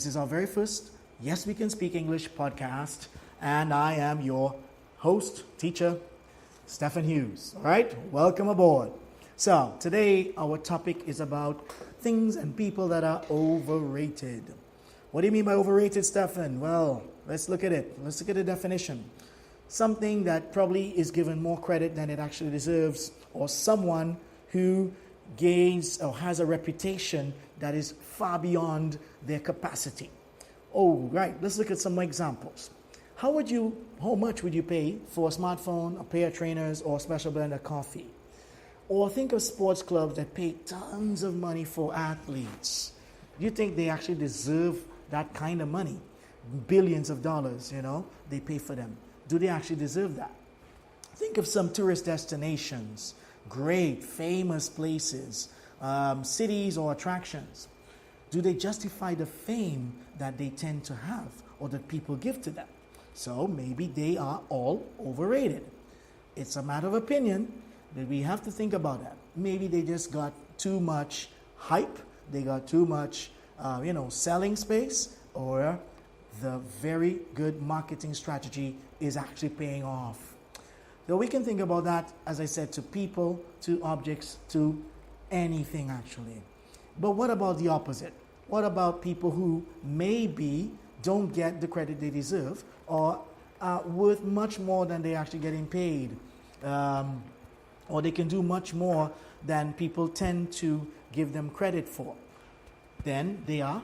This is our very first Yes We Can Speak English podcast, and I am your host, teacher, Stephen Hughes. All right, welcome aboard. So today our topic is about things and people that are overrated. What do you mean by overrated, Stephen? Well, let's look at it. Let's look at the definition. Something that probably is given more credit than it actually deserves, or someone who gains or has a reputation that is far beyond their capacity. Oh, right. Let's look at some examples. How much would you pay for a smartphone, a pair of trainers, or a special blend of coffee? Or think of sports clubs that pay tons of money for athletes. Do you think they actually deserve that kind of money? Billions of dollars, they pay for them. Do they actually deserve that? Think of some tourist destinations, great, famous places, cities or attractions. Do they justify the fame that they tend to have or that people give to them? So maybe they are all overrated. It's a matter of opinion, but we have to think about that. Maybe they just got too much hype, they got too much, selling space, or the very good marketing strategy is actually paying off. So we can think about that, as I said, to people, to objects, to anything actually. But what about the opposite? What about people who maybe don't get the credit they deserve or are worth much more than they're actually getting paid? Or they can do much more than people tend to give them credit for. Then they are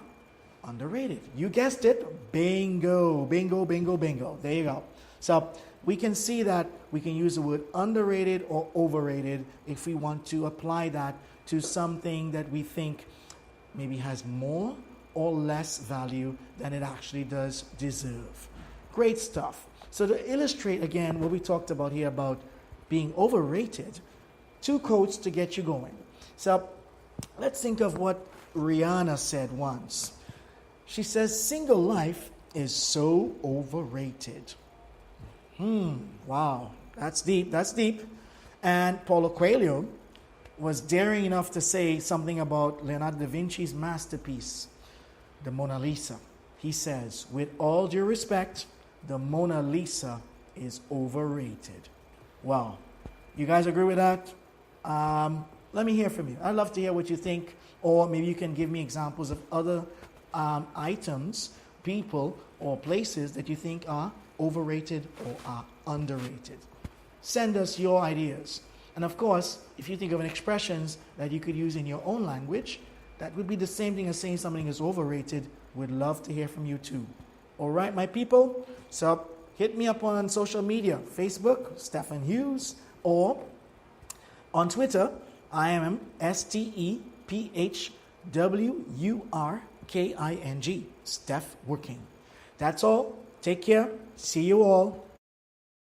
underrated. You guessed it. Bingo, bingo, bingo, bingo. There you go. So we can see that we can use the word underrated or overrated if we want to apply that to something that we think maybe has more or less value than it actually does deserve. Great stuff. So to illustrate again what we talked about here about being overrated, 2 quotes to get you going. So let's think of what Rihanna said once. She says, "Single life is so overrated." Wow, that's deep, that's deep. And Paulo Coelho was daring enough to say something about Leonardo da Vinci's masterpiece, the Mona Lisa. He says, "With all due respect, the Mona Lisa is overrated." Wow, you guys agree with that? Let me hear from you. I'd love to hear what you think, or maybe you can give me examples of other items, people, or places that you think are overrated or are underrated. Send us your ideas. And of course, if you think of an expressions that you could use in your own language, that would be the same thing as saying something is overrated. We'd love to hear from you too. All right, my people? So hit me up on social media, Facebook, Stephen Hughes, or on Twitter, I am STEPHWURKING, Steph Working. That's all. Take care. See you all.